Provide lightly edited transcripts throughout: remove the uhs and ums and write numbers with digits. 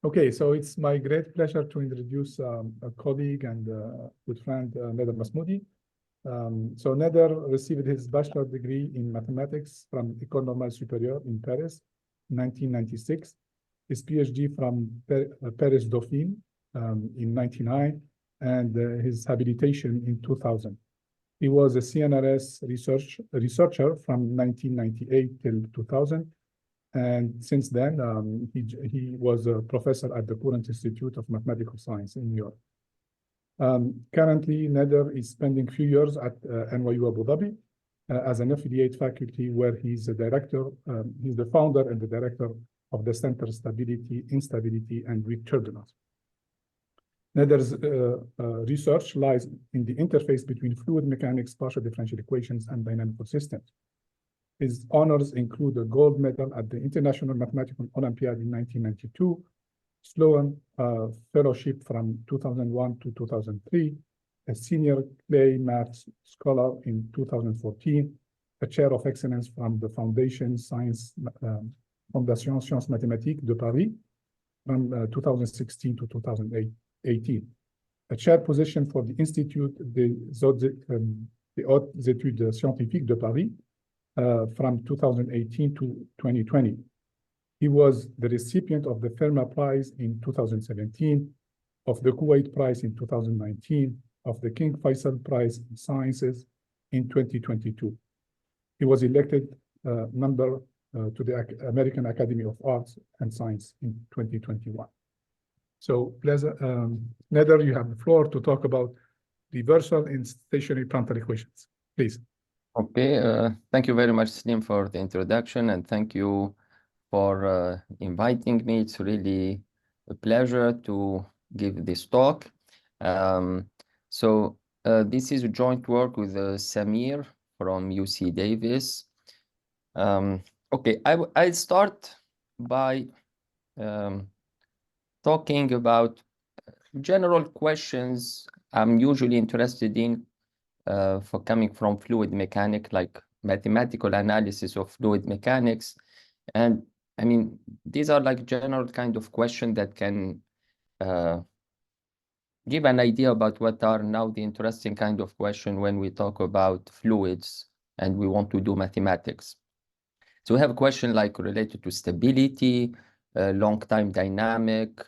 Okay, so it's my great pleasure to introduce a colleague and good friend, Nader Masmoudi. So Nader received his bachelor degree in mathematics from École Normale Supérieure in Paris, 1996. His PhD from Paris Dauphine in 99, and his habilitation in 2000. He was a CNRS researcher from 1998 till 2000. And since then, he was a professor at the Courant Institute of Mathematical Science in New York. Currently, Nader is spending a few years at NYU Abu Dhabi as an affiliate faculty where he's a director, he's the founder and the director of the Center Stability, Instability, and Weak Turbulence. Nader's research lies in the interface between fluid mechanics, partial differential equations, and dynamical systems. His honors include a gold medal at the International Mathematical Olympiad in 1992, Sloan Fellowship from 2001 to 2003, a senior Clay Maths Scholar in 2014, a chair of excellence from the Fondation Fondation Sciences Mathématiques de Paris from 2016 to 2018, a chair position for the Institut des Hautes Études Scientifiques de Paris from 2018 to 2020. He was the recipient of the Fermat Prize in 2017, of the Kuwait Prize in 2019, of the King Faisal Prize in Sciences in 2022. He was elected member to the American Academy of Arts and Science in 2021. So, Nader, you have the floor to talk about reversal in stationary Prandtl equations. Please. Okay, thank you very much, Slim, for the introduction, and thank you for inviting me. It's really a pleasure to give this talk. This is a joint work with Samir from UC Davis. Okay, I'll start by talking about general questions I'm usually interested in for coming from fluid mechanics, like mathematical analysis of fluid mechanics. And I mean, these are like general kind of questions that can give an idea about what are now the interesting kind of question when we talk about fluids and we want to do mathematics. So we have a question like related to stability, long-time dynamic,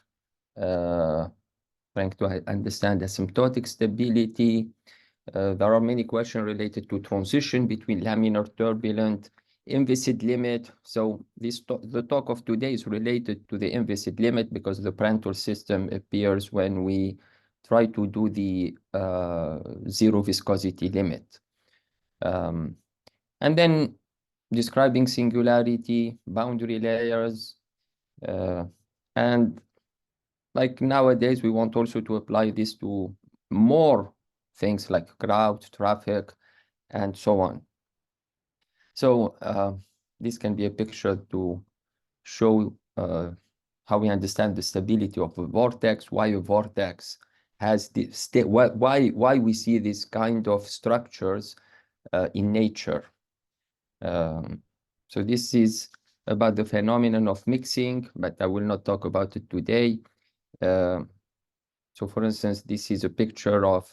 trying to understand asymptotic stability. There are many questions related to transition between laminar turbulent, inviscid limit. So the talk of today is related to the inviscid limit because the Prandtl system appears when we try to do the zero viscosity limit. And then describing singularity, boundary layers, and like nowadays we want also to apply this to more things like crowd, traffic, and so on. So this can be a picture to show how we understand the stability of a vortex, why a vortex has this, why we see this kind of structures in nature. So this is about the phenomenon of mixing, but I will not talk about it today. So for instance, this is a picture of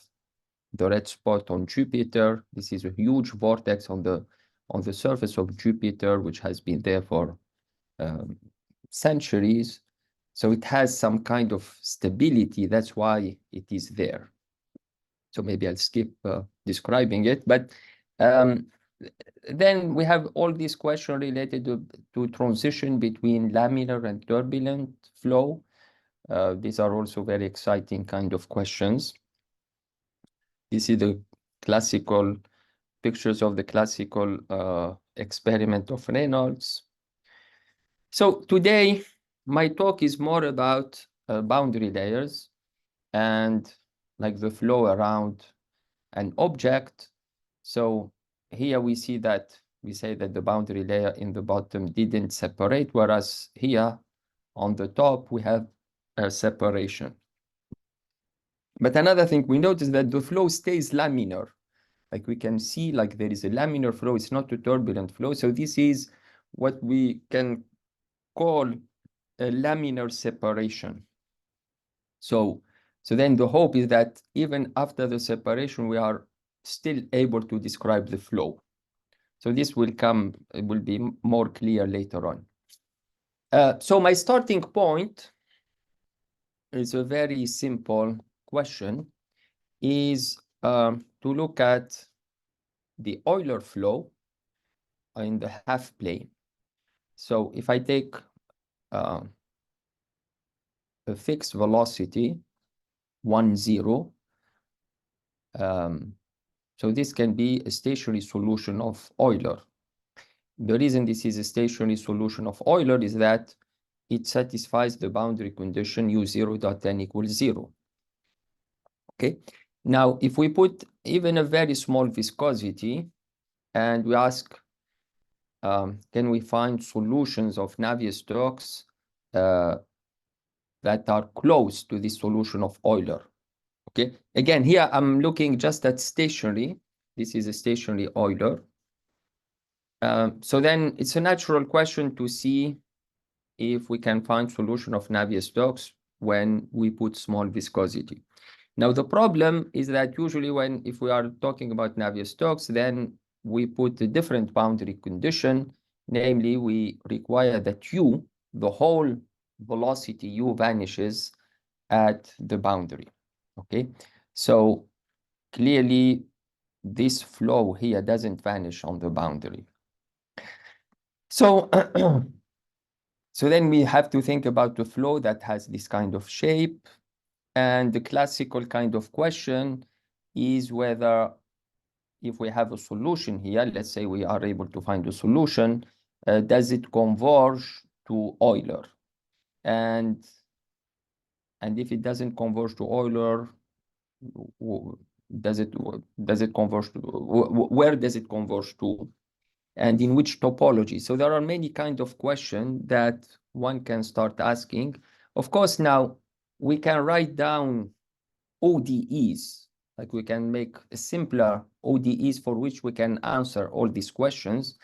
the red spot on Jupiter. This is a huge vortex on the surface of Jupiter, which has been there for centuries. So it has some kind of stability. That's why it is there. So maybe I'll skip describing it. But then we have all these questions related to transition between laminar and turbulent flow. These are also very exciting kind of questions. This is the classical pictures of the classical experiment of Reynolds. So today, my talk is more about boundary layers and like the flow around an object. So here we see that we say that the boundary layer in the bottom didn't separate, whereas here on the top we have a separation. But another thing we notice that the flow stays laminar. Like we can see, like there is a laminar flow, it's not a turbulent flow. So this is what we can call a laminar separation. So then the hope is that even after the separation, we are still able to describe the flow. So this will be more clear later on. So my starting point is a very simple question, is to look at the Euler flow in the half plane. So if I take a fixed velocity, 1, 0, so this can be a stationary solution of Euler. The reason this is a stationary solution of Euler is that it satisfies the boundary condition u0 dot n equals 0. Okay. Now, if we put even a very small viscosity and we ask, can we find solutions of Navier-Stokes that are close to the solution of Euler? Okay. Again, here I'm looking just at stationary. This is a stationary Euler. So then it's a natural question to see if we can find solution of Navier-Stokes when we put small viscosity. Now, the problem is that usually if we are talking about Navier-Stokes, then we put a different boundary condition, namely we require that u, the whole velocity u, vanishes at the boundary. Okay, so clearly this flow here doesn't vanish on the boundary. So so then we have to think about the flow that has this kind of shape. And the classical kind of question is whether, if we have a solution here, let's say we are able to find a solution, does it converge to Euler? And if it doesn't converge to Euler, does it converge to, where does it converge to? And in which topology? So there are many kinds of questions that one can start asking. Of course, now we can write down ODEs, like we can make a simpler ODEs for which we can answer all these questions.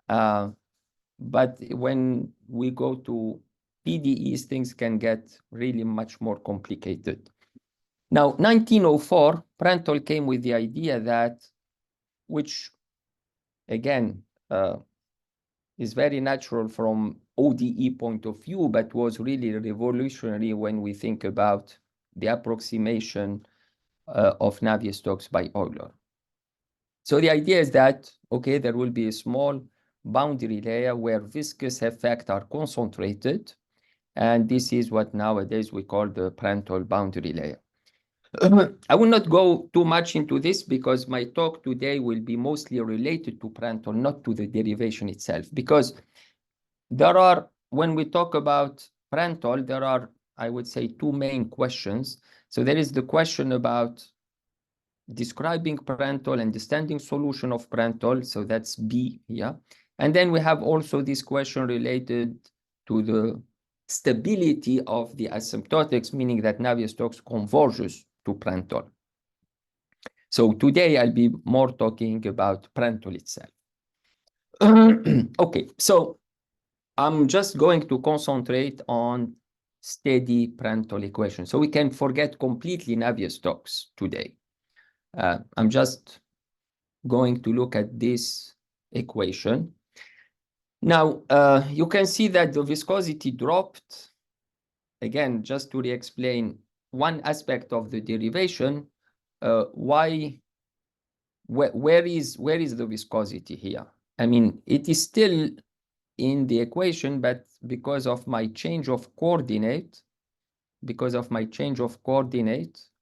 But when we go to PDEs, things can get really much more complicated. Now, 1904, Prandtl came with the idea that, which again is very natural from ODE point of view, but was really revolutionary when we think about the approximation of Navier-Stokes by Euler. So the idea is that, okay, there will be a small boundary layer where viscous effects are concentrated, and this is what nowadays we call the Prandtl boundary layer. I will not go too much into this because my talk today will be mostly related to Prandtl, not to the derivation itself, because there are, when we talk about Prandtl, there are, I would say, two main questions. So there is the question about describing Prandtl, understanding solution of Prandtl, so that's B here. And then we have also this question related to the stability of the asymptotics, meaning that Navier-Stokes converges to Prandtl. So today I'll be more talking about Prandtl itself. Okay, so I'm just going to concentrate on steady Prandtl equation. So we can forget completely Navier-Stokes today. I'm just going to look at this equation. Now, you can see that the viscosity dropped. Again, just to re-explain one aspect of the derivation, where is the viscosity here? I mean, it is still in the equation, but because of my change of coordinate,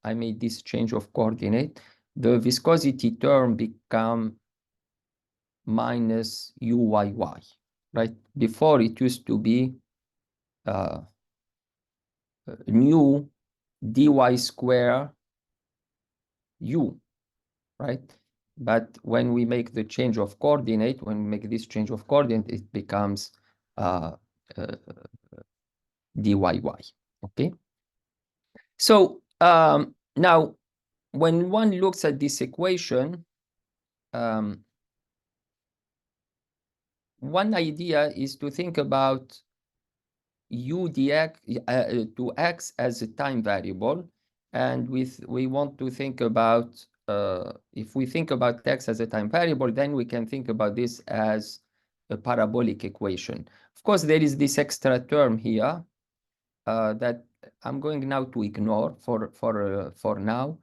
I made this change of coordinate, the viscosity term become minus uyy, right? Before it used to be mu dy square u, right? But when we make the change of coordinate, when we make this change of coordinate, it becomes dyy, okay? So now, when one looks at this equation, one idea is to think about u dx to x as a time variable, and we want to think about if we think about x as a time variable, then we can think about this as a parabolic equation. Of course, there is this extra term here that I'm going now to ignore for now.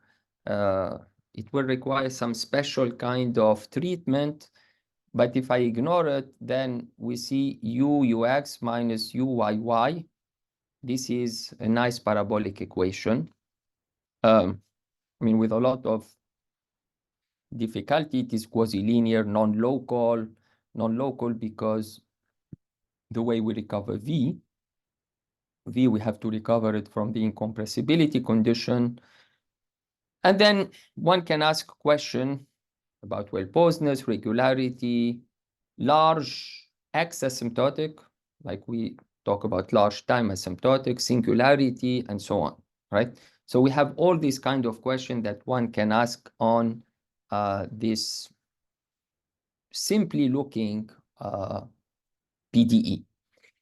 It will require some special kind of treatment, but if I ignore it, then we see ux minus uyy. This is a nice parabolic equation. I mean, with a lot of difficulty, it is quasi-linear, non-local because the way we recover V, we have to recover it from the incompressibility condition. And then one can ask a question about well-posedness, regularity, large x asymptotic, like we talk about large time asymptotic, singularity, and so on, right? So we have all these kind of questions that one can ask on this simply looking PDE.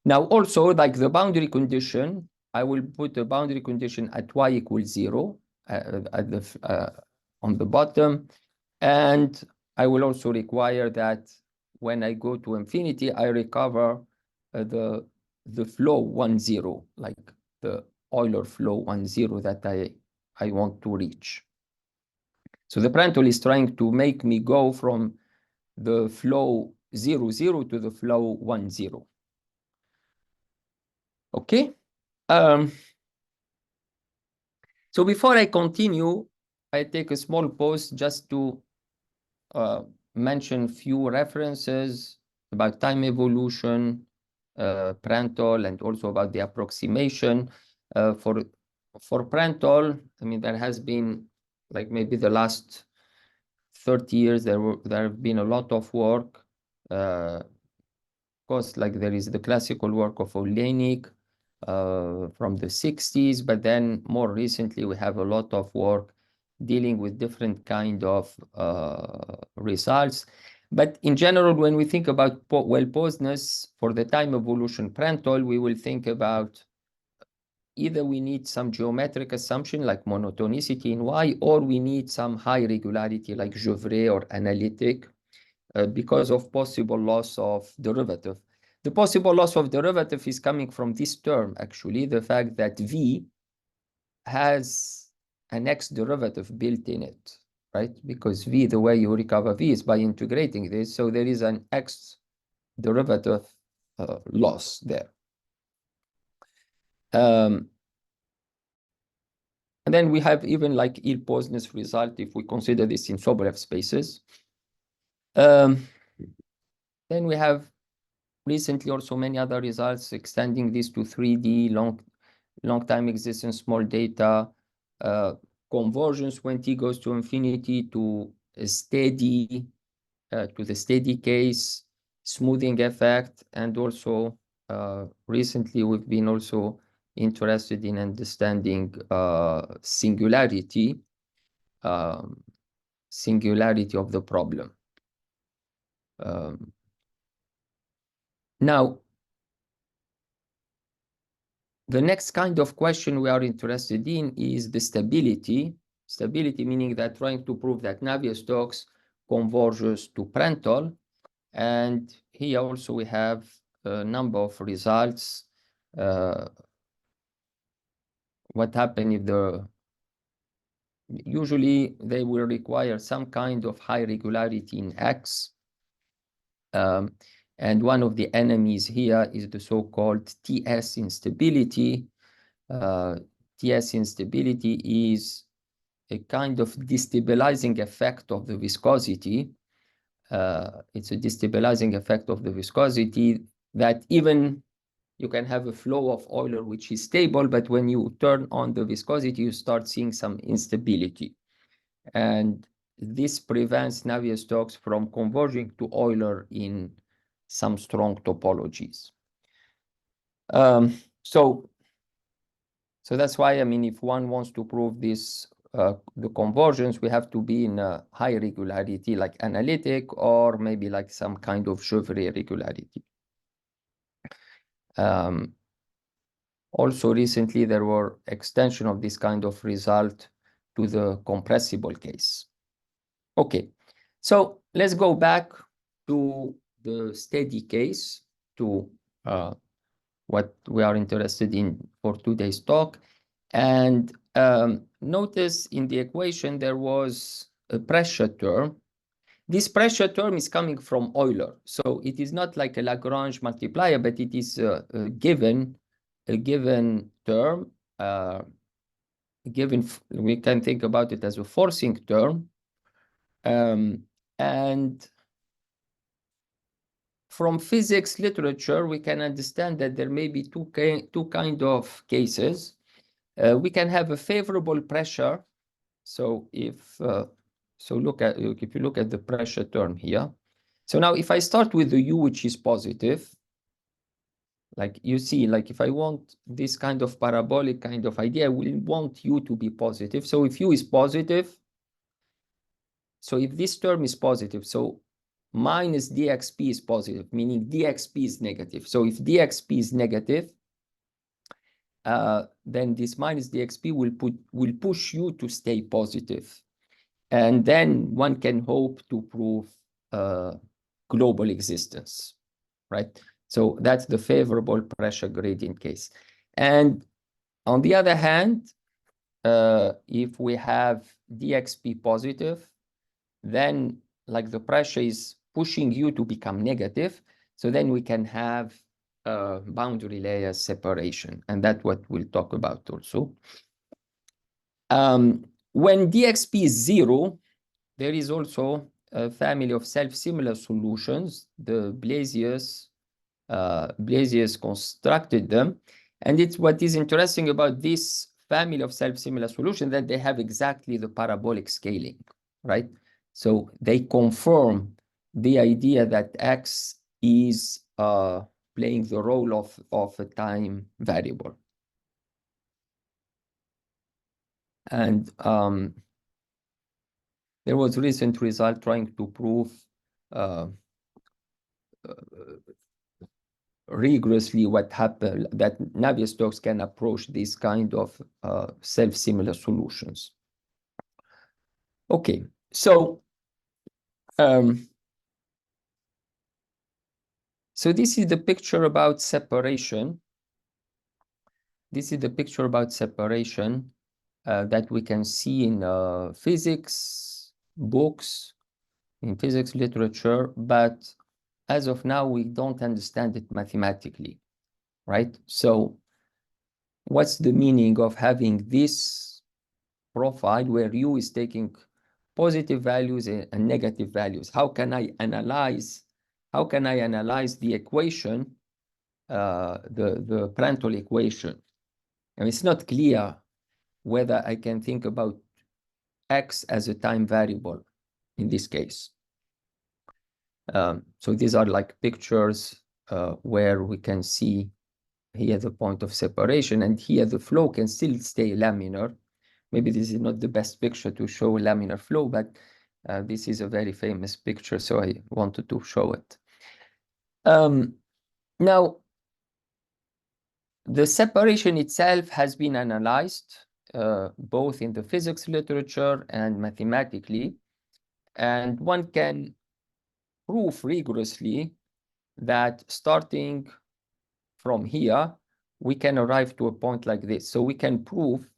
Now also, like the boundary condition, I will put a boundary condition at y equals 0 on the bottom, and I will also require that when I go to infinity, I recover the flow 1, 0, like the Euler flow 1, 0 that I want to reach. So the Prandtl is trying to make me go from the flow 0, 0 to the flow 1, 0. Okay. So before I continue, I take a small pause just to mention few references about time evolution, Prandtl, and also about the approximation. For Prandtl, I mean, there has been, like maybe the last 30 years, there have been a lot of work. Of course, like there is the classical work of Oleinik from the 60s, but then more recently we have a lot of work dealing with different kind of results. But in general, when we think about well-posedness for the time evolution Prandtl, we will think about either we need some geometric assumption like monotonicity in Y, or we need some high regularity like Gevrey or analytic because of possible loss of derivative. The possible loss of derivative is coming from this term, actually, the fact that V has an X derivative built in it, right? Because V, the way you recover V is by integrating this. So there is an X derivative loss there. And then we have even like ill-posedness result if we consider this in Sobolev spaces. Then we have recently also many other results extending this to 3D, long time existence, small data, convergence when t goes to infinity to a steady, to the steady case, smoothing effect, and also recently we've been also interested in understanding singularity of the problem. Now, the next kind of question we are interested in is the stability. Stability meaning that trying to prove that Navier-Stokes converges to Prandtl. And here also we have a number of results. What happens if usually they will require some kind of high regularity in X. And one of the enemies here is the so-called TS instability. TS instability is a kind of destabilizing effect of the viscosity. It's a destabilizing effect of the viscosity that even you can have a flow of Euler which is stable, but when you turn on the viscosity, you start seeing some instability. And this prevents Navier-Stokes from converging to Euler in some strong topologies. So that's why, I mean, if one wants to prove this, the convergence, we have to be in a high regularity, like analytic, or maybe like some kind of Gevrey regularity. Also, recently, there were extension of this kind of result to the compressible case. Okay, so let's go back to the steady case, to what we are interested in for today's talk. And notice in the equation there was a pressure term. This pressure term is coming from Euler, so it is not like a Lagrange multiplier, but it is a given term. We can think about it as a forcing term, and from physics literature we can understand that there may be two kind of cases. We can have a favorable pressure. So if if you look at the pressure term here, so now if I start with the U, which is positive, like you see, like if I want this kind of parabolic kind of idea, I will want U to be positive. So if U is positive, so if this term is positive, so minus dxp is positive, meaning dxp is negative. So if dxp is negative, then this minus dxp will push U to stay positive. And then one can hope to prove global existence, right? So that's the favorable pressure gradient case. And on the other hand, if we have dxp positive, then like the pressure is pushing U to become negative. So then we can have boundary layer separation. And that's what we'll talk about also. When dxp is 0, there is also a family of self-similar solutions. The Blasius constructed them. And it's what is interesting about this family of self-similar solutions, that they have exactly the parabolic scaling, right? So they confirm the idea that X is playing the role of a time variable. And there was a recent result trying to prove rigorously what happened, that Navier-Stokes can approach this kind of self-similar solutions. Okay, so so this is the picture about separation. This is the picture about separation that we can see in physics books, in physics literature, but as of now, we don't understand it mathematically, right? So what's the meaning of having this profile where U is taking positive values and negative values? How can I analyze the equation, the Prandtl equation? And it's not clear whether I can think about X as a time variable in this case. So these are like pictures where we can see here the point of separation, and here the flow can still stay laminar. Maybe this is not the best picture to show laminar flow, but this is a very famous picture, so I wanted to show it. Now, the separation itself has been analyzed both in the physics literature and mathematically, and one can prove rigorously that starting from here, we can arrive to a point like this. So we can prove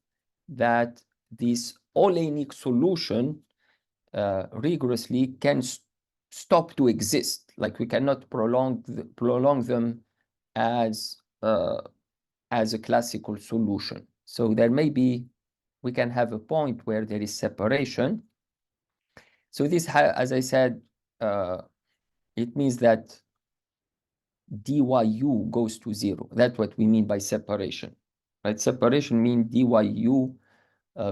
that this Oleinic solution rigorously can stop to exist. Like we cannot prolong them as a classical solution. So there may be, we can have a point where there is separation. So this, as I said, it means that dyu goes to 0. That's what we mean by separation, right? Separation means dyu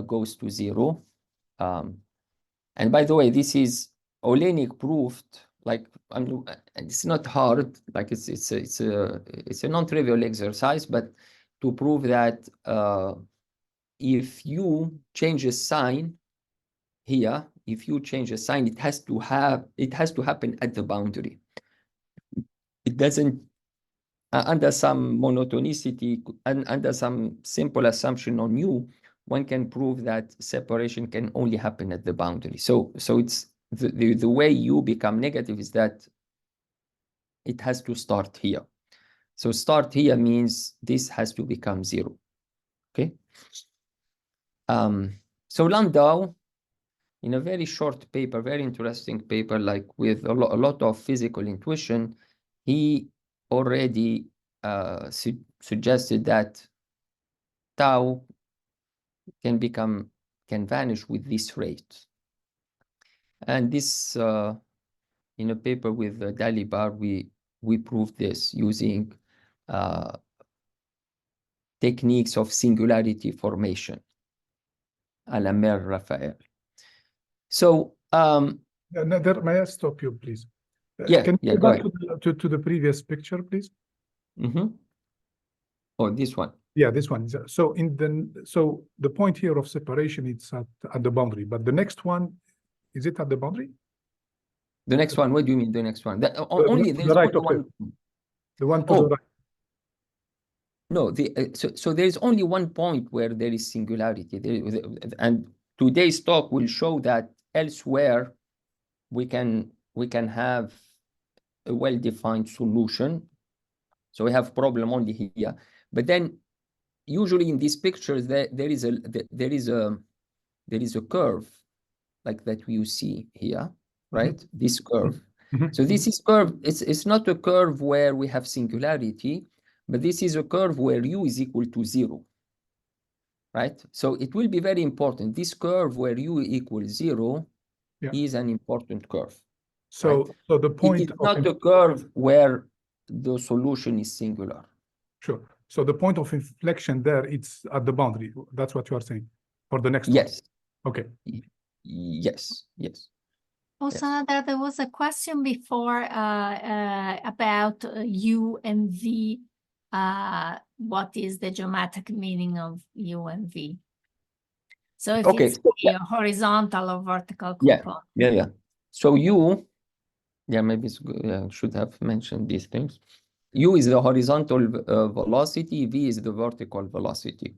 goes to 0. And by the way, this is Oleinic proved. Like it's not hard. Like it's a non-trivial exercise, but to prove that if you change a sign here, if you change a sign, it has to happen at the boundary. It doesn't under some monotonicity and under some simple assumption on U, one can prove that separation can only happen at the boundary. So it's the way U become negative is that it has to start here. So start here means this has to become 0. Okay. So Landau, in a very short paper, very interesting paper, like with a lot of physical intuition, he already suggested that tau can vanish with this rate. And this, in a paper with Dalibar, we proved this using techniques of singularity formation, à la Mère Raphael. So, Nader, may I stop you, please? Yeah, can you go go back to the previous picture, please? Oh, this one. Yeah, this one. So the point here of separation, it's at the boundary, but the next one, is it at the boundary? The next one, what do you mean the next one? There's right, only okay. one. The one to the right. No, so there is only one point where there is singularity. And today's talk will show that elsewhere we can have a well-defined solution. So we have problem only here. But then usually in these pictures there is a curve like that you see here, right? This curve. So this is curve. It's not a curve where we have singularity, but this is a curve where U is equal to 0, right? So it will be very important. This curve where U equals 0 is an important curve. So, right? so the point it is not a curve where the solution is singular. Sure. So the point of inflection there, it's at the boundary. That's what you are saying for the next yes. one. Okay. Yes. Also, there was a question before about U and V. What is the geometric meaning of U and V? So if it's a horizontal or vertical component. Yeah. So U, maybe it's good, I should have mentioned these things. U is the horizontal velocity, V is the vertical velocity.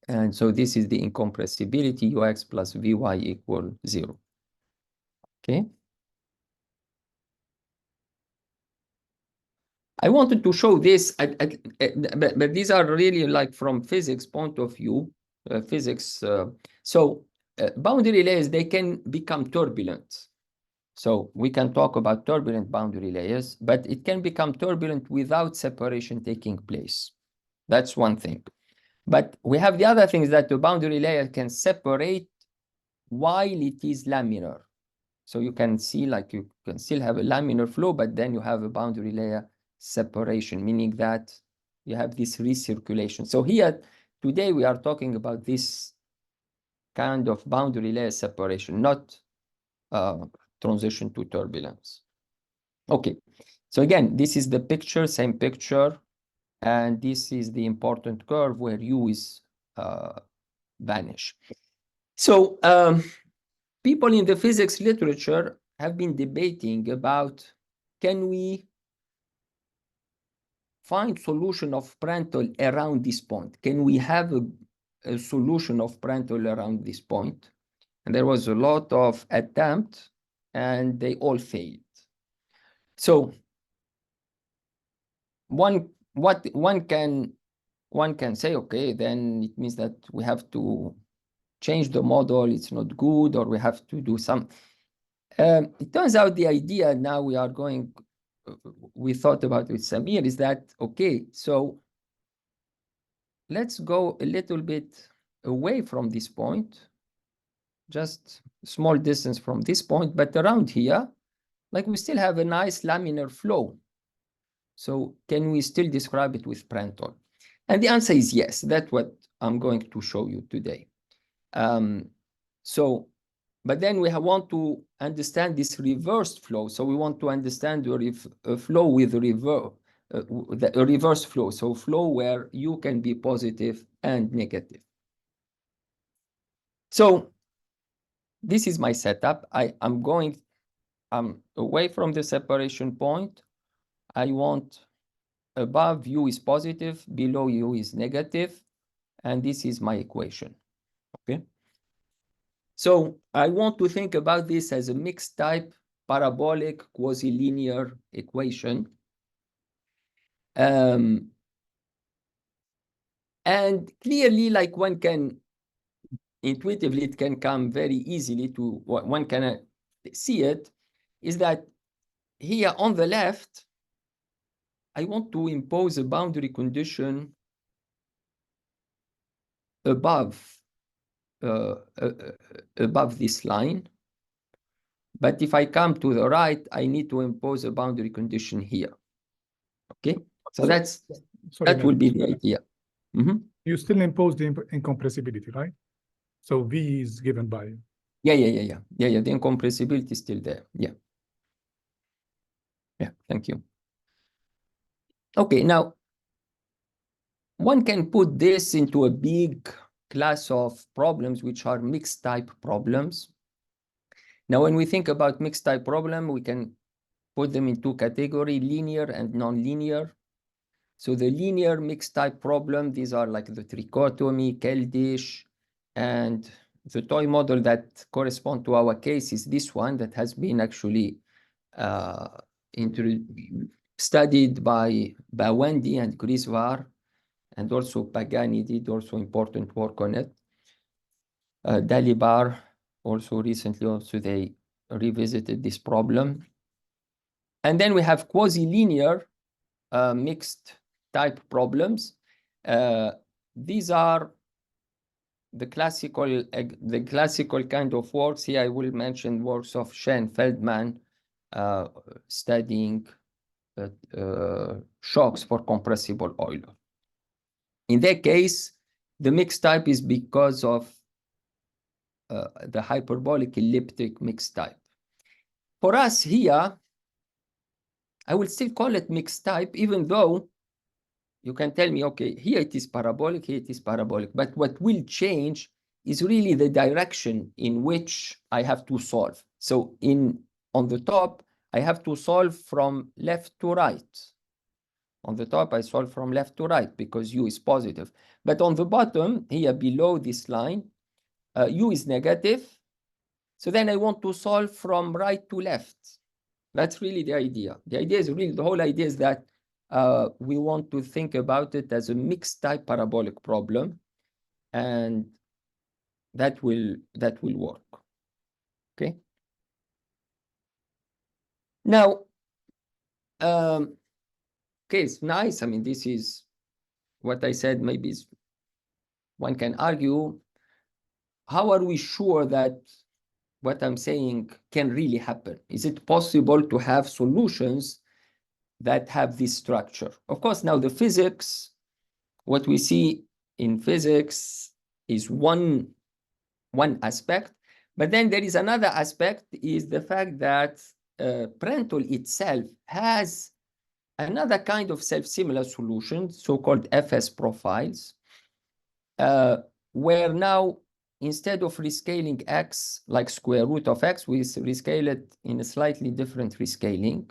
And so this is the incompressibility, Ux plus Vy equal 0. Okay. I wanted to show this, but these are really like from physics point of view, physics. Boundary layers, they can become turbulent. So we can talk about turbulent boundary layers, but it can become turbulent without separation taking place. That's one thing. But we have the other things that the boundary layer can separate while it is laminar. So you can see like you can still have a laminar flow, but then you have a boundary layer separation, meaning that you have this recirculation. So here today we are talking about this kind of boundary layer separation, not transition to turbulence. Okay, so again, this is the picture, same picture, and this is the important curve where U is vanish. So people in the physics literature have been debating about, can we find solution of Prandtl around this point? Can we have a solution of Prandtl around this point? And there was a lot of attempt, and they all failed. So one can say, okay, then it means that we have to change the model, it's not good, or we have to do some. It turns out the idea now we thought about with Samir is that, okay, so let's go a little bit away from this point, just a small distance from this point, but around here, like we still have a nice laminar flow. So can we still describe it with Prandtl? And the answer is yes. That's what I'm going to show you today. But then we want to understand this reversed flow. So we want to understand a flow with a reverse flow. So flow where U can be positive and negative. So this is my setup. I'm away from the separation point. I want above U is positive, below U is negative, and this is my equation, okay? So I want to think about this as a mixed type parabolic quasi-linear equation. And clearly, like one can intuitively, it can come very easily to what one can see it, is that here on the left, I want to impose a boundary condition above this line. But if I come to the right, I need to impose a boundary condition here. Okay, so that will be the idea. You still impose the incompressibility, right? So V is given by. Yeah. The incompressibility is still there. Yeah. Thank you. Okay, now one can put this into a big class of problems which are mixed type problems. Now, when we think about mixed type problem, we can put them in two categories, linear and non-linear. So the linear mixed type problem, these are like the trichotomy, Keldysh, and the toy model that correspond to our case is this one that has been actually studied by Bawendi and Grisvar, and also Pagani did also important work on it. Dalibar also recently, they revisited this problem. And then we have quasi-linear mixed type problems. These are the classical kind of works. Here I will mention works of Shen Feldman studying shocks for compressible oil. In that case, the mixed type is because of the hyperbolic elliptic mixed type. For us here, I will still call it mixed type, even though you can tell me, okay, here it is parabolic, here it is parabolic. But what will change is really the direction in which I have to solve. So on the top, I have to solve from left to right. On the top, I solve from left to right because U is positive. But on the bottom, here below this line, U is negative. So then I want to solve from right to left. That's really the idea. The idea is really, the whole idea is that we want to think about it as a mixed type parabolic problem, and that will work. Okay. Now, okay, it's nice. I mean, this is what I said. Maybe one can argue, how are we sure that what I'm saying can really happen? Is it possible to have solutions that have this structure? Of course, now the physics, what we see in physics is one aspect, but then there is another aspect, is the fact that Prandtl itself has another kind of self-similar solution, so-called FS profiles, where now instead of rescaling X like square root of X, we rescale it in a slightly different rescaling.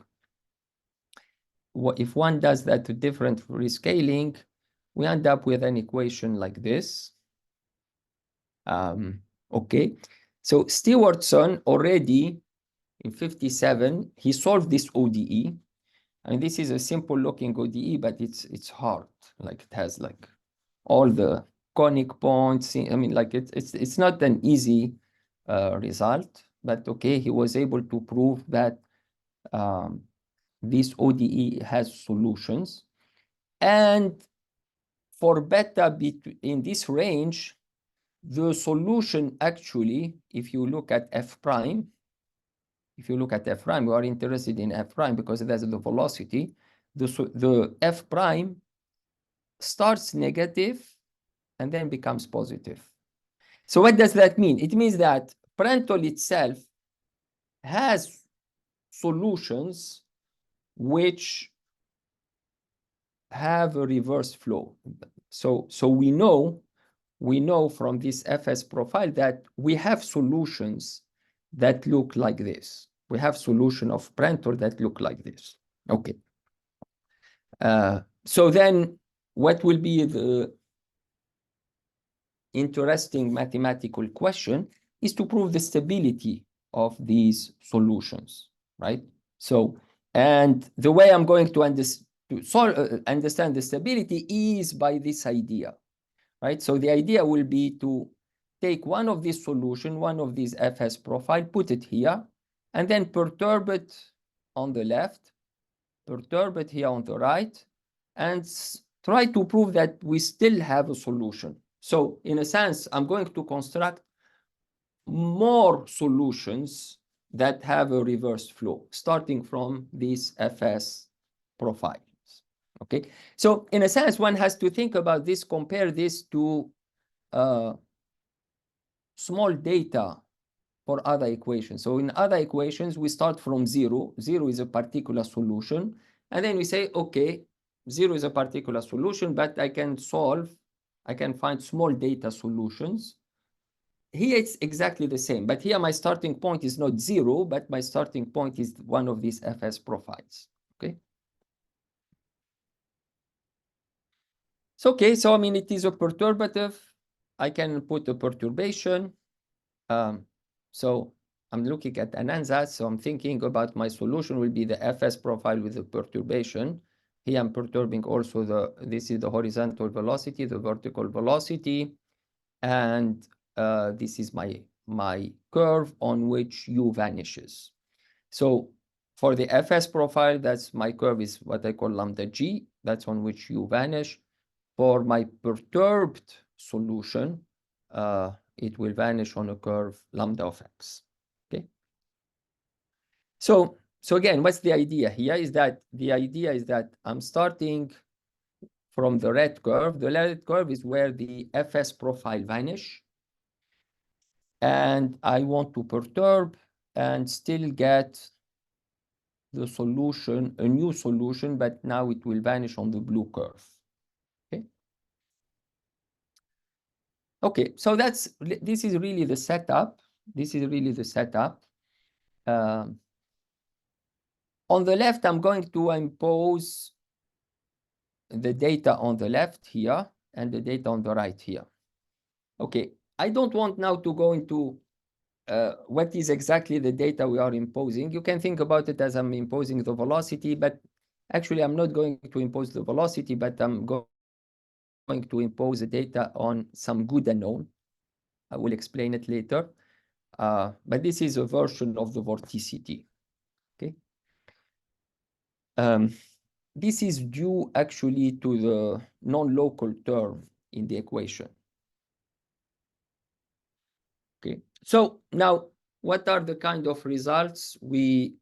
If one does that different rescaling, we end up with an equation like this. Okay, so Stewardson already in 57, he solved this ODE. And this is a simple looking ODE, but it's hard. Like it has like all the conic points. I mean, like it's not an easy result, but okay, he was able to prove that this ODE has solutions. And for beta in this range, the solution actually, if you look at F prime, we are interested in F prime because that's the velocity. The F prime starts negative and then becomes positive. So what does that mean? It means that Prandtl itself has solutions which have a reverse flow. So we know from this FS profile that we have solutions that look like this. We have solution of Prandtl that look like this. Okay. So then what will be the interesting mathematical question is to prove the stability of these solutions, right? So, and the way I'm going to understand the stability is by this idea, right? So the idea will be to take one of these solution, one of these FS profile, put it here, and then perturb it on the left, perturb it here on the right, and try to prove that we still have a solution. So in a sense, I'm going to construct more solutions that have a reverse flow, starting from these FS profiles. Okay, so in a sense, one has to think about this, compare this to small data for other equations. So in other equations, we start from zero. Zero is a particular solution. And then we say, okay, zero is a particular solution, but I can find small data solutions. Here it's exactly the same, but here my starting point is not zero, but my starting point is one of these FS profiles, okay? So, okay, so I mean, it is a perturbative. I can put a perturbation. So I'm looking at an ansatz, so I'm thinking about my solution will be the FS profile with the perturbation. Here I'm perturbing also this is the horizontal velocity, the vertical velocity, and this is my curve on which U vanishes. So for the FS profile, that's my curve is what I call lambda G, that's on which U vanish. For my perturbed solution, it will vanish on a curve lambda of x, okay? So again, what's the idea here is that the idea is that I'm starting from the red curve. The red curve is where the FS profile vanish. And I want to perturb and still get the solution, a new solution, but now it will vanish on the blue curve. Okay, so this is really the setup. This is really the setup. On the left, I'm going to impose the data on the left here and the data on the right here. Okay, I don't want now to go into what is exactly the data we are imposing. You can think about it as I'm imposing the velocity, but actually I'm not going to impose the velocity, but I'm going to impose the data on some good unknown. I will explain it later. But this is a version of the vorticity, okay? This is due actually to the non-local term in the equation. Okay, so now what are the kind of results we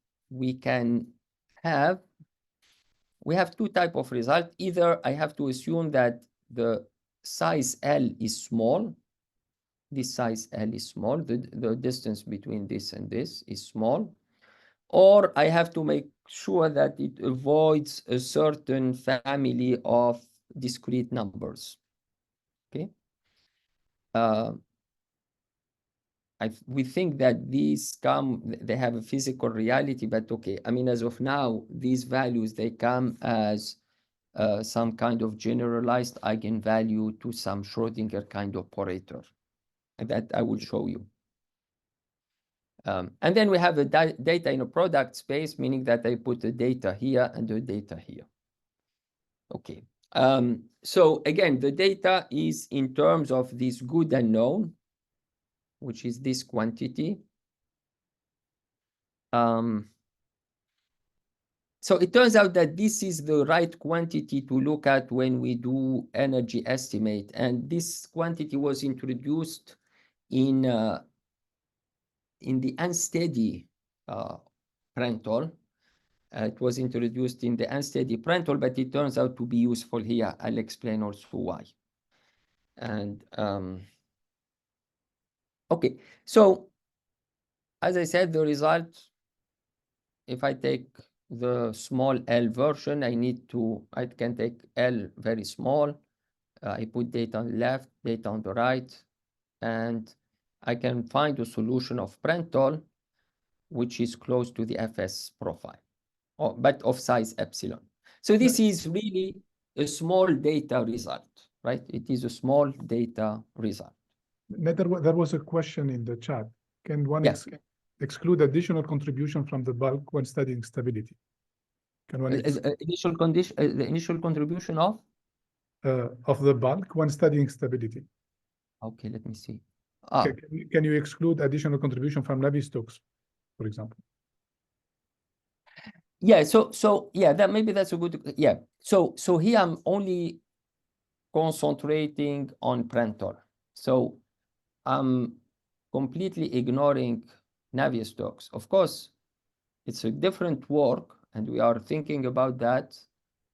can have? We have two types of results. Either I have to assume that the size L is small. This size L is small. The distance between this and this is small. Or I have to make sure that it avoids a certain family of discrete numbers. Okay. We think that these they have a physical reality, but okay. I mean, as of now, these values, they come as some kind of generalized eigenvalue to some Schrodinger kind of operator. And that I will show you. And then we have a data in a product space, meaning that I put the data here and the data here. Okay. So again, the data is in terms of this good unknown, which is this quantity. So it turns out that this is the right quantity to look at when we do energy estimate. And this quantity was introduced in the unsteady Prandtl. It was introduced in the unsteady Prandtl, but it turns out to be useful here. I'll explain also why. And okay, so as I said, the result, if I take the small L version, I can take L very small. I put data on the left, data on the right, and I can find a solution of Prandtl, which is close to the FS profile, but of size epsilon. So this is really a small data result, right? It is a small data result. There was a question in the chat. Can one exclude additional contribution from the bulk when studying stability? Can one Initial condition, the initial contribution of the bulk when studying stability? Okay, let me see. Can you exclude additional contribution from Navier-Stokes, for example? Yeah, so yeah, that maybe that's a good, yeah. So here I'm only concentrating on Prandtl. So I'm completely ignoring Navier-Stokes. Of course, it's a different work, and we are thinking about that.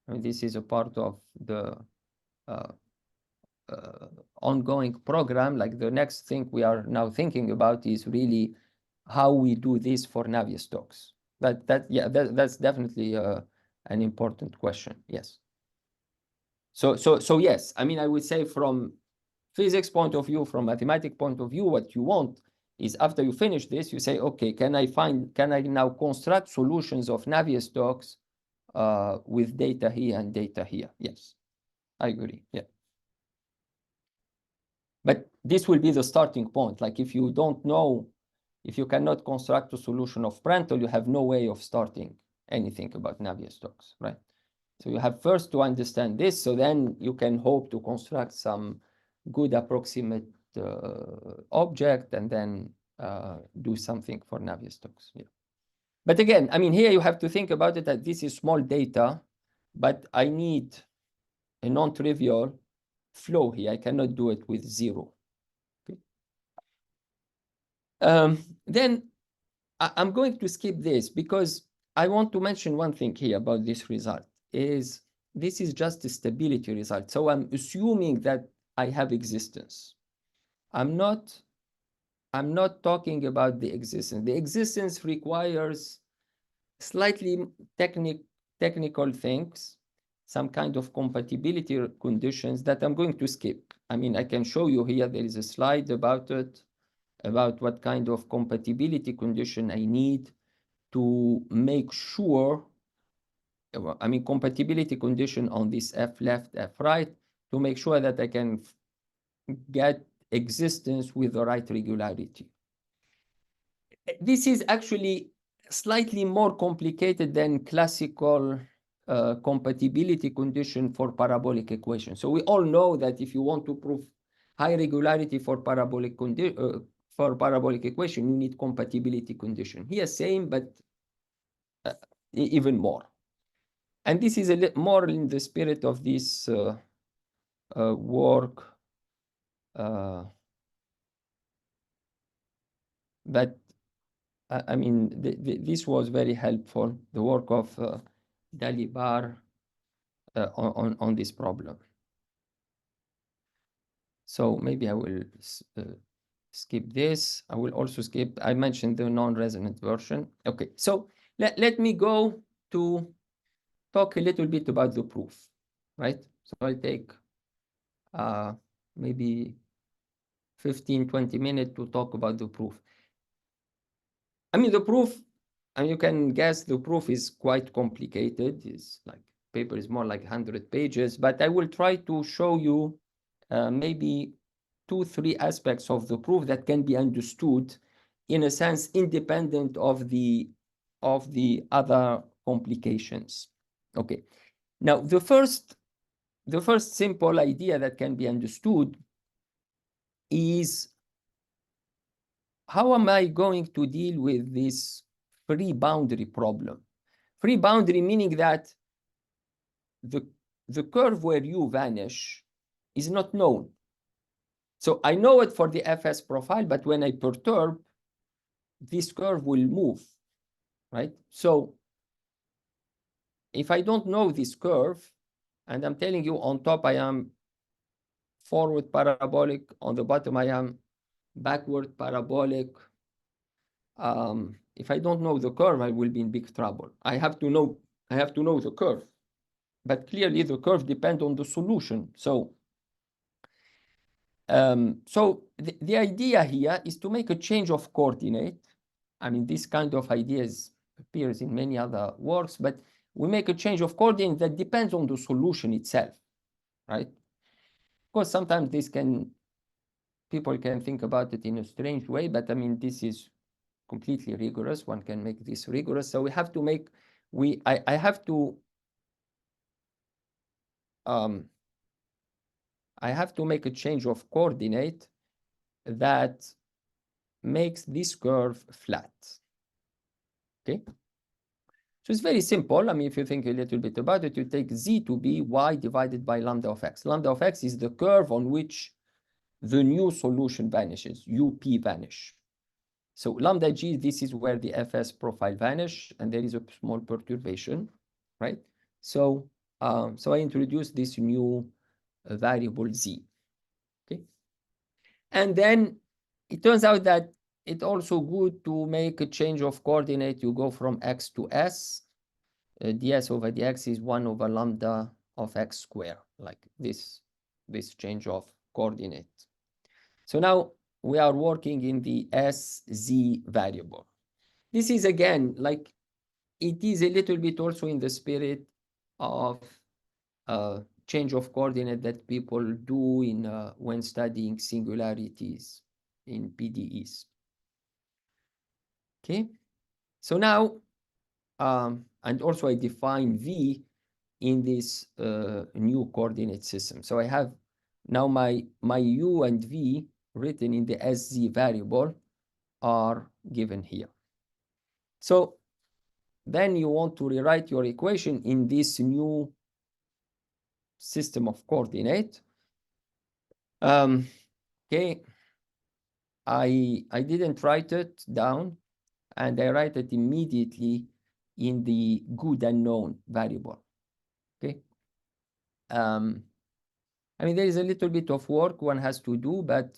I mean, this is a part of the ongoing program. Like the next thing we are now thinking about is really how we do this for Navier-Stokes. That's definitely an important question. Yes. So yes, I mean, I would say from physics point of view, from mathematics point of view, what you want is after you finish this, you say, okay, can I now construct solutions of Navier-Stokes with data here and data here? Yes, I agree. Yeah. But this will be the starting point. Like if you don't know, if you cannot construct a solution of Prandtl, you have no way of starting anything about Navier-Stokes, right? So you have first to understand this, so then you can hope to construct some good approximate object and then do something for Navier-Stokes. Yeah. But again, I mean, here you have to think about it that this is small data, but I need a non-trivial flow here. I cannot do it with zero. Okay. Then I'm going to skip this because I want to mention one thing here about this result. Is this is just a stability result. So I'm assuming that I have existence. I'm not talking about the existence. The existence requires slightly technical things, some kind of compatibility conditions that I'm going to skip. I mean, I can show you here, there is a slide about it, about what kind of compatibility condition I need to make sure, I mean, compatibility condition on this F left, F right, to make sure that I can get existence with the right regularity. This is actually slightly more complicated than classical compatibility condition for parabolic equation. So we all know that if you want to prove high regularity for parabolic equation, you need compatibility condition. Here, same, but even more. And this is a little more in the spirit of this work that I mean, this was very helpful, the work of Dalibor on this problem. So maybe I will skip this. I will also skip, I mentioned the non-resonant version. Okay, so let me go to talk a little bit about the proof, right? So I'll take maybe 15, 20 minutes to talk about the proof. I mean, the proof, and you can guess the proof is quite complicated. It's like paper is more like 100 pages, but I will try to show you maybe 2-3 aspects of the proof that can be understood in a sense independent of the other complications. Okay. Now the first simple idea that can be understood is how am I going to deal with this free boundary problem? Free boundary meaning that the curve where you vanish is not known. So I know it for the FS profile, but when I perturb, this curve will move, right? So if I don't know this curve, and I'm telling you on top I am forward parabolic, on the bottom I am backward parabolic, if I don't know the curve, I will be in big trouble. I have to know the curve, but clearly the curve depends on the solution. So, the idea here is to make a change of coordinate. I mean, this kind of ideas appears in many other works, but we make a change of coordinate that depends on the solution itself, right? Of course, sometimes people can think about it in a strange way, but I mean, this is completely rigorous. One can make this rigorous. So we have to make, I have to make a change of coordinate that makes this curve flat. Okay? So it's very simple. I mean, if you think a little bit about it, you take z to be y divided by lambda of x. Lambda of x is the curve on which the new solution vanishes, UP vanish. So lambda g, this is where the fs profile vanish, and there is a small perturbation, right? So, so I introduce this new variable z, okay? And then it turns out that it's also good to make a change of coordinate. You go from x to s. ds over dx is 1 over lambda of x squared, like this change of coordinate. So now we are working in the sz variable. This is again, like, it is a little bit also in the spirit of change of coordinate that people do in when studying singularities in PDEs. Okay, so now, and also I define V in this new coordinate system. So I have now my U and V written in the SZ variable are given here. So then you want to rewrite your equation in this new system of coordinate. Okay, I didn't write it down, and I write it immediately in the good unknown variable. Okay. I mean, there is a little bit of work one has to do, but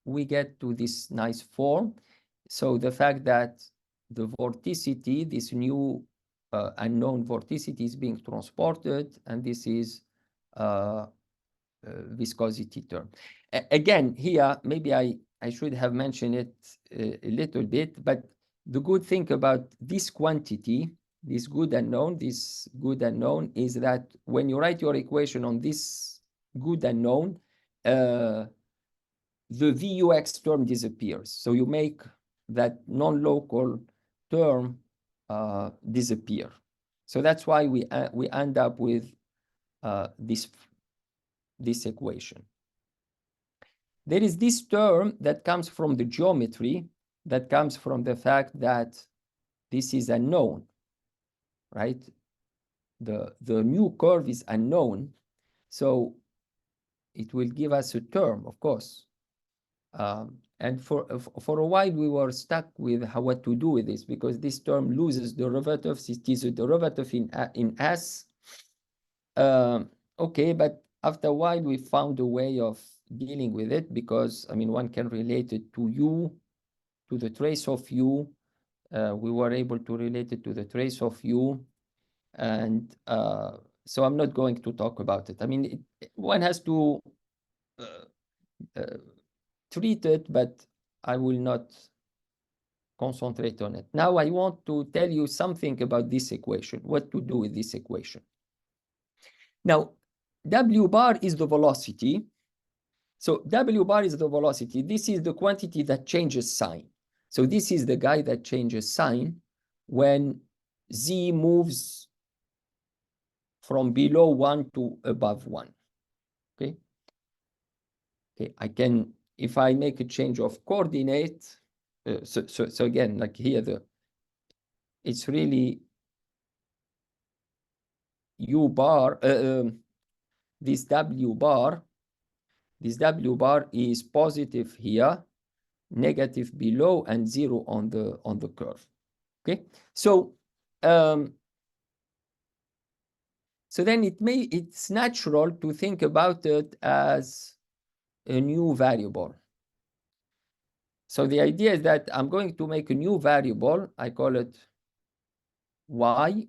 we get to this nice form. So the fact that the vorticity, this new unknown vorticity, is being transported, and this is viscosity term. Again, here, maybe I should have mentioned it a little bit, but the good thing about this quantity, this good unknown is that when you write your equation on this good unknown, the Vux term disappears. So you make that non-local term disappear. So that's why we end up with this equation. There is this term that comes from the geometry, that comes from the fact that this is unknown, right? The new curve is unknown, so it will give us a term, of course. And for a while, we were stuck with what to do with this, because this term loses derivatives. It is a derivative in S. Okay, but after a while, we found a way of dealing with it, because, I mean, one can relate it to U, to the trace of U. We were able to relate it to the trace of U. And so I'm not going to talk about it. I mean, one has to treat it, but I will not concentrate on it. Now I want to tell you something about this equation, what to do with this equation. Now, W bar is the velocity. So W bar is the velocity. This is the quantity that changes sign. So this is the guy that changes sign when Z moves from below 1 to above 1. Okay. Okay, I can, if I make a change of coordinate, so again, like here, it's really U bar, this W bar is positive here, negative below, and 0 on the curve. Okay, so so then it's natural to think about it as a new variable. So the idea is that I'm going to make a new variable. I call it y,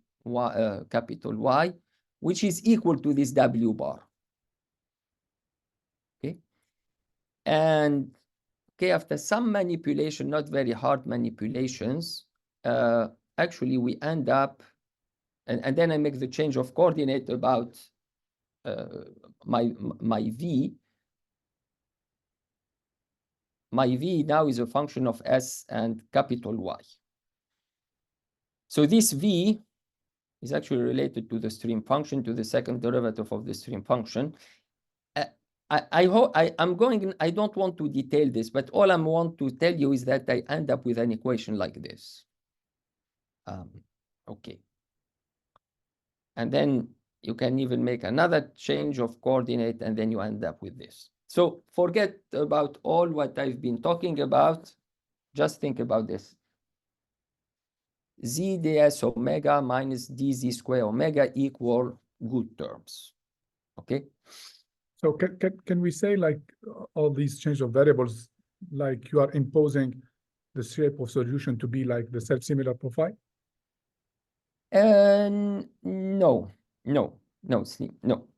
capital Y, which is equal to this W bar. Okay. And okay, after some manipulation, not very hard manipulations, actually we end up and then I make the change of coordinate about my V. My V now is a function of S and capital Y. So this V is actually related to the stream function, to the second derivative of the stream function. I don't want to detail this, but all I want to tell you is that I end up with an equation like this. Okay. And then you can even make another change of coordinate, and then you end up with this. So forget about all what I've been talking about. Just think about this. Z ds omega minus dz square omega equal good terms. Okay. So can we say, like, all these change of variables, like you are imposing the shape of solution to be like the self-similar profile? No.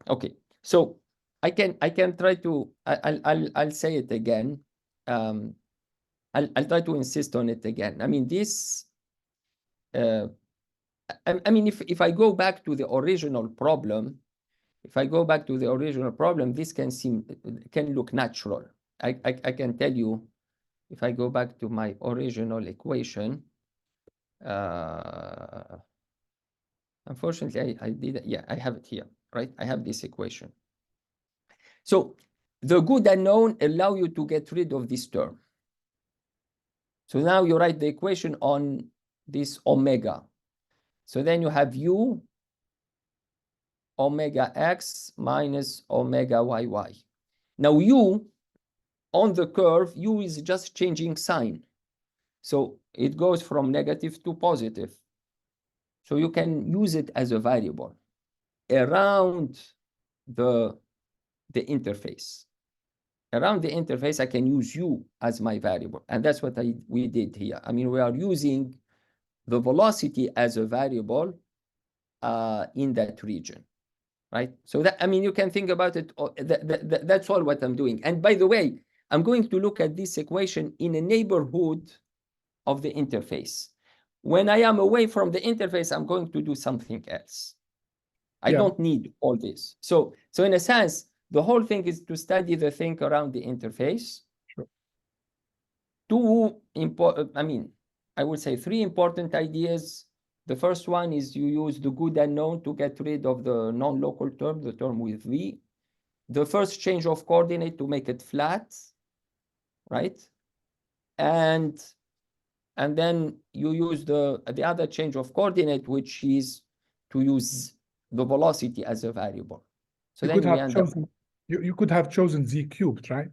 Okay. So I can try to I'll say it again. I'll try to insist on it again. I mean this. I mean if I go back to the original problem. If I go back to the original problem, this can look natural. I can tell you, if I go back to my original equation, unfortunately I did, yeah, I have it here, right? I have this equation. So the good unknown allow you to get rid of this term. So now you write the equation on this omega. So then you have u omega x minus omega yy. Now u on the curve, u is just changing sign. So it goes from negative to positive. So you can use it as a variable around the interface. Around the interface, I can use u as my variable. And that's what we did here. I mean, we are using the velocity as a variable in that region. Right? So that, I mean, you can think about it. That's all what I'm doing. And by the way, I'm going to look at this equation in a neighborhood of the interface. When I am away from the interface, I'm going to do something else. I don't need all this. So in a sense, the whole thing is to study the thing around the interface. Sure. I would say 3 important ideas. The first one is you use the good unknown to get rid of the non-local term, the term with V. The first change of coordinate to make it flat, right? And then you use the other change of coordinate, which is to use the velocity as a variable. So then you could have chosen z cubed, right?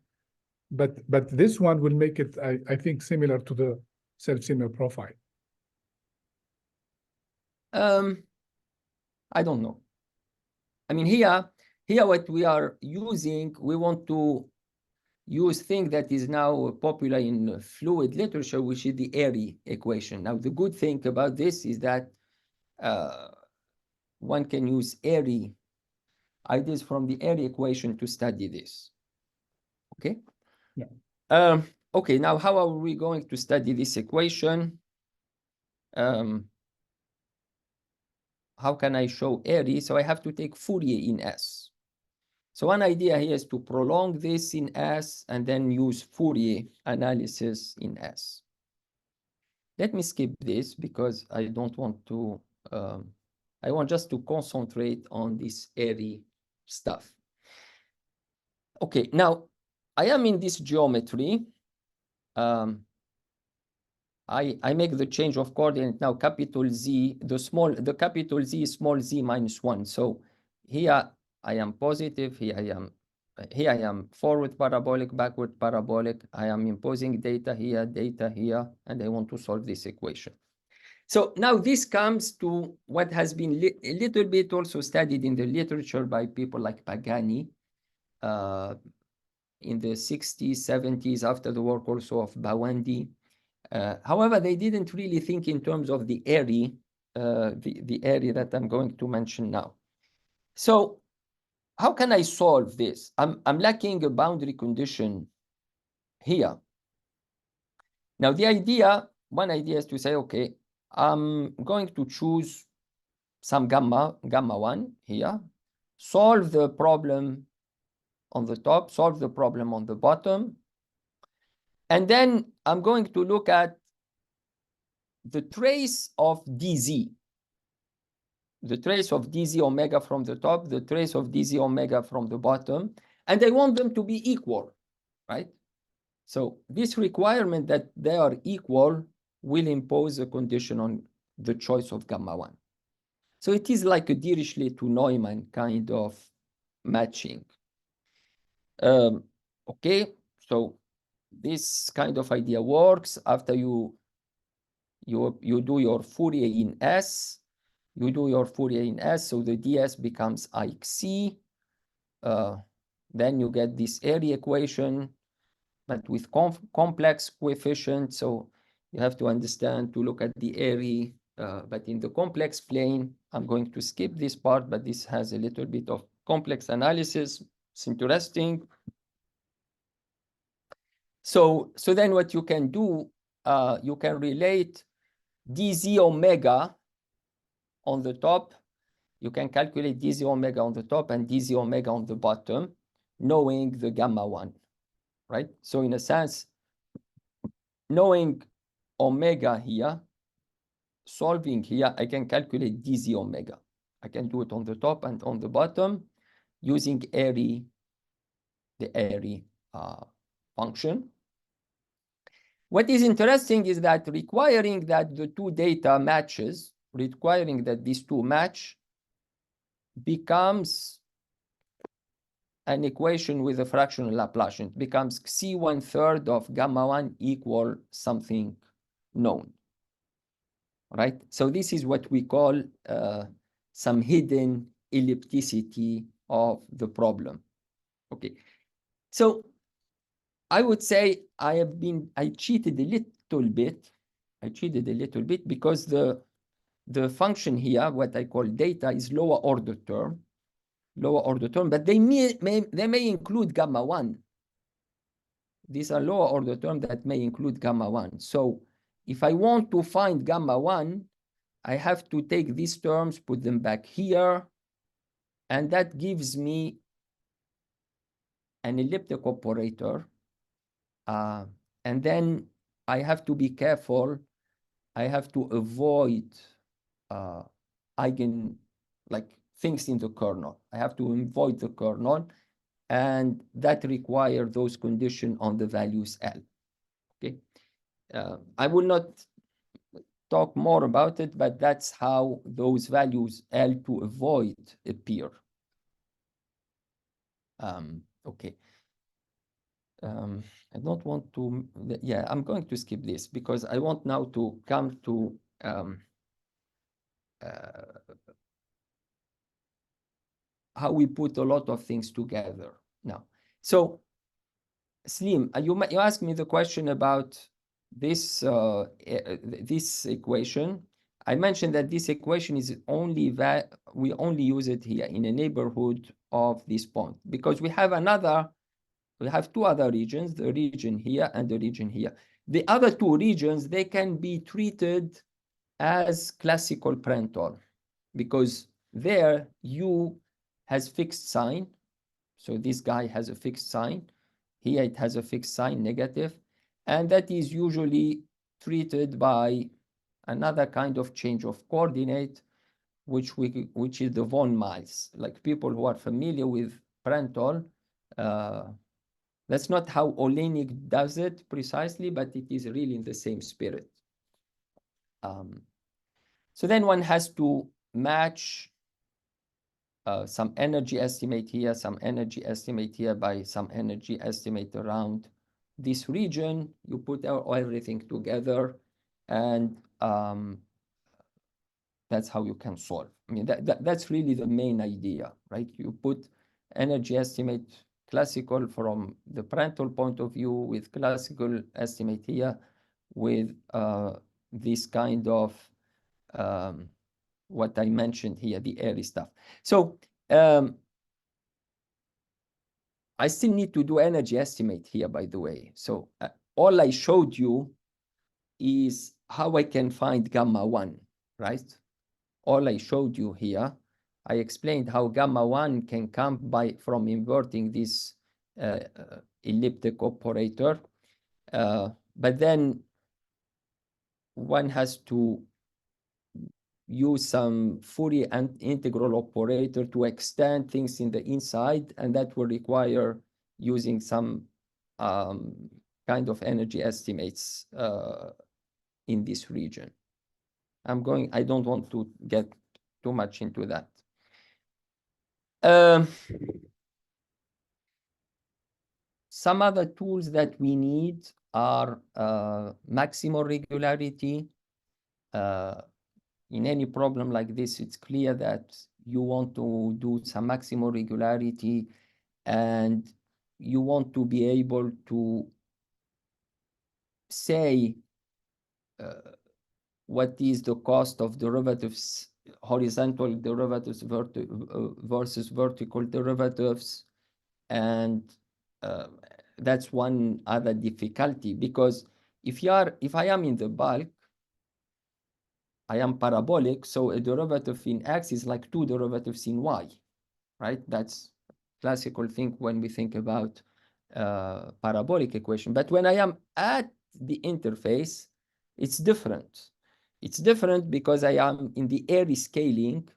But this one will make it, I think, similar to the self-similar profile. I don't know. I mean, here what we are using, we want to use thing that is now popular in fluid literature, which is the Airy equation. Now, the good thing about this is that one can use Airy ideas from the Airy equation to study this. Okay? Yeah. Okay, now how are we going to study this equation? How can I show Airy? So I have to take Fourier in S. So one idea here is to prolong this in S and then use Fourier analysis in S. Let me skip this because I don't want to, I want just to concentrate on this Airy stuff. Okay, now I am in this geometry. I make the change of coordinate now, capital Z, the capital Z is small z minus 1. So here I am positive, here I am forward parabolic, backward parabolic. I am imposing data here, and I want to solve this equation. So now this comes to what has been a little bit also studied in the literature by people like Pagani in the 60s, 70s, after the work also of Bawandi. However, they didn't really think in terms of the Airy, the Airy that I'm going to mention now. So how can I solve this? I'm lacking a boundary condition here. Now, one idea is to say, okay, I'm going to choose some gamma 1 here, solve the problem on the top, solve the problem on the bottom. And then I'm going to look at the trace of dz, the trace of dz omega from the top, the trace of dz omega from the bottom, and I want them to be equal, right? So this requirement that they are equal will impose a condition on the choice of gamma 1. So it is like a Dirichlet to Neumann kind of matching. Okay, so this kind of idea works after you do your Fourier in S. You do your Fourier in S, so the ds becomes IXC. Then you get this area equation, but with complex coefficients. So you have to understand to look at the area, but in the complex plane. I'm going to skip this part, but this has a little bit of complex analysis. It's interesting. So then what you can do, you can relate dz omega on the top. You can calculate dz omega on the top and dz omega on the bottom, knowing the gamma 1, right? So in a sense, knowing omega here, solving here, I can calculate dz omega. I can do it on the top and on the bottom using the Airy function. What is interesting is that requiring that the two data matches, requiring that these two match, becomes an equation with a fractional Laplacian. It becomes Xc 1/3 of gamma 1 equal something known, right? So this is what we call some hidden ellipticity of the problem. Okay, so I would say I cheated a little bit. I cheated a little bit because the function here, what I call data, is lower order term, but they may include gamma 1. These are lower order terms that may include gamma 1. So if I want to find gamma 1, I have to take these terms, put them back here, and that gives me an elliptic operator. And then I have to be careful. I have to avoid things in the kernel. I have to avoid the kernel, and that requires those conditions on the values L. Okay, I will not talk more about it, but that's how those values L to avoid appear. Okay. I don't want to, yeah, I'm going to skip this because I want now to come to how we put a lot of things together now. So, Slim, you asked me the question about this this equation. I mentioned that this equation is we only use it here in a neighborhood of this point because we have two other regions, the region here and the region here. The other two regions, they can be treated as classical Prandtl because there U has fixed sign. So this guy has a fixed sign. Here it has a fixed sign, negative. And that is usually treated by another kind of change of coordinate, which is the von Mises. Like people who are familiar with Prandtl, that's not how Olenek does it precisely, but it is really in the same spirit. So then one has to match some energy estimate here, some energy estimate here by some energy estimate around this region. You put everything together, and that's how you can solve. I mean, that's really the main idea, right? You put energy estimate classical from the Prandtl point of view with classical estimate here with this kind of what I mentioned here, the Airy stuff. So I still need to do energy estimate here, by the way. So all I showed you is how I can find gamma 1, right? all I showed you here. I explained how gamma 1 can come from inverting this elliptic operator. But then one has to use some Fourier integral operator to extend things in the inside, and that will require using some kind of energy estimates in this region. I don't want to get too much into that. Some other tools that we need are maximal regularity. In any problem like this, it's clear that you want to do some maximal regularity, and you want to be able to say what is the cost of derivatives, horizontal derivatives versus vertical derivatives. And that's one other difficulty, because if I am in the bulk, I am parabolic, so a derivative in X is like 2 derivatives in Y, right? That's classical thing when we think about parabolic equation. But when I am at the interface, it's different. It's different because I am in the Airy scaling.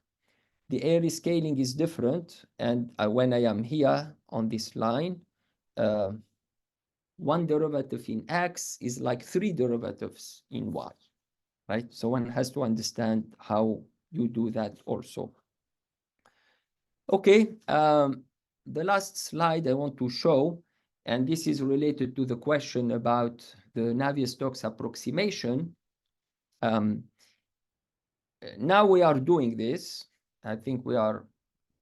The Airy scaling is different. And when I am here on this line, 1 derivative in X is like 3 derivatives in Y. Right? So one has to understand how you do that also. Okay, the last slide I want to show, and this is related to the question about the Navier-Stokes approximation. Now we are doing this. I think we are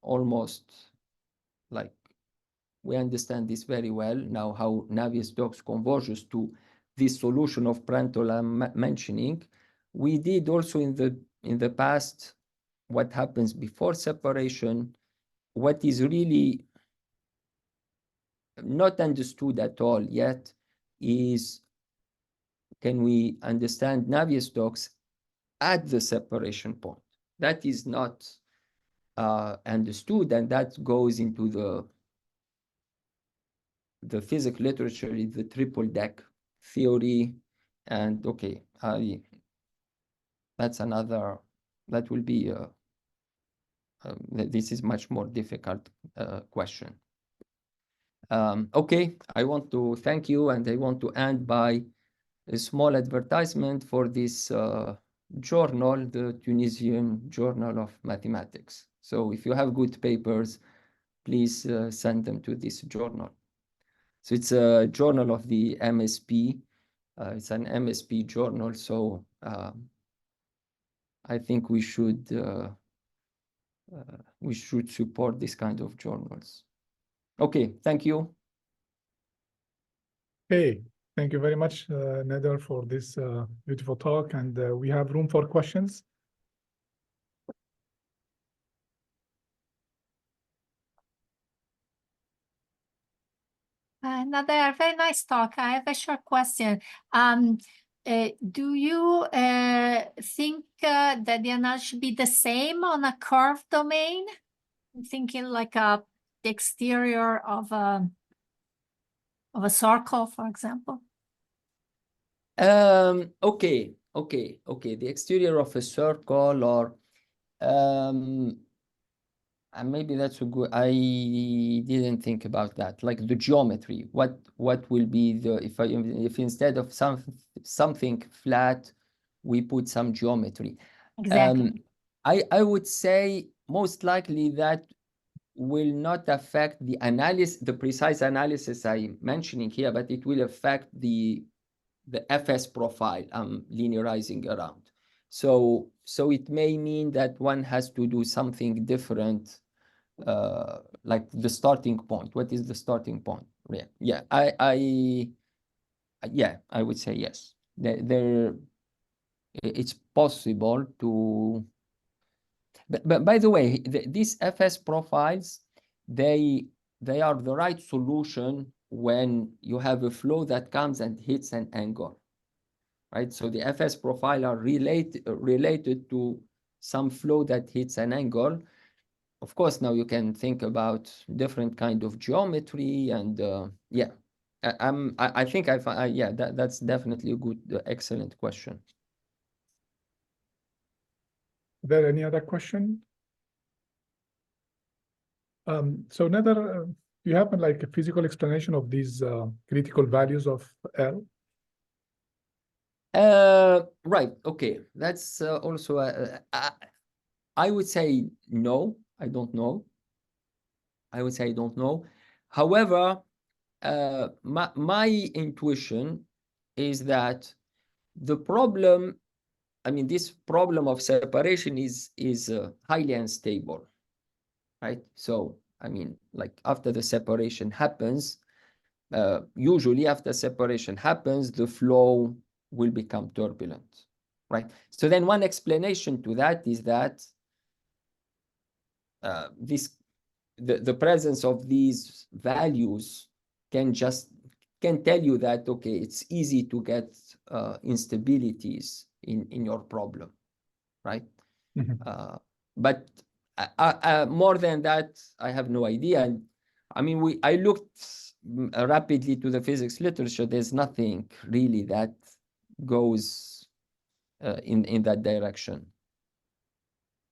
almost like, we understand this very well now, how Navier-Stokes converges to this solution of Prandtl I'm mentioning. We did also in the past what happens before separation. What is really not understood at all yet is, can we understand Navier-Stokes at the separation point? That is not understood, and that goes into the physics literature, the triple deck theory. And okay, that's another, that will be, this is much more difficult question. Okay, I want to thank you, and I want to end by a small advertisement for this journal, the Tunisian Journal of Mathematics. So if you have good papers, please send them to this journal. So it's a journal of the MSP. It's an MSP journal, so I think we should support this kind of journals. Okay, thank you. Hey, thank you very much, Nader, for this beautiful talk, and we have room for questions. Nader, very nice talk. I have a short question. Do you think that the analysis should be the same on a curved domain? I'm thinking like the exterior of a circle, for example. Okay. The exterior of a circle, or and maybe that's a good, I didn't think about that. Like the geometry, what will be the, if instead of something flat, we put some geometry. Exactly. I would say most likely that will not affect the analysis, the precise analysis I'm mentioning here, but it will affect the FS profile I'm linearizing around. So it may mean that one has to do something different, like the starting point. What is the starting point? Yeah, I would say yes. It's possible to. But by the way, these FS profiles, they are the right solution when you have a flow that comes and hits an angle, right? So the FS profile are related to some flow that hits an angle, of course, now you can think about different kind of geometry and yeah, I think yeah, that's definitely a good, excellent question. Are there any other question? So Nader, do you have like a physical explanation of these critical values of L? Right, okay, that's also I would say no, I don't know. I would say I don't know. However, my intuition is that the problem, I mean, this problem of separation is highly unstable, right? So, I mean, like after the separation happens, usually after separation happens, the flow will become turbulent, right? So then one explanation to that is that the presence of these values can tell you that, okay, it's easy to get instabilities in your problem, right? But more than that, I have no idea. And I mean, I looked rapidly to the physics literature. There's nothing really that goes in that direction.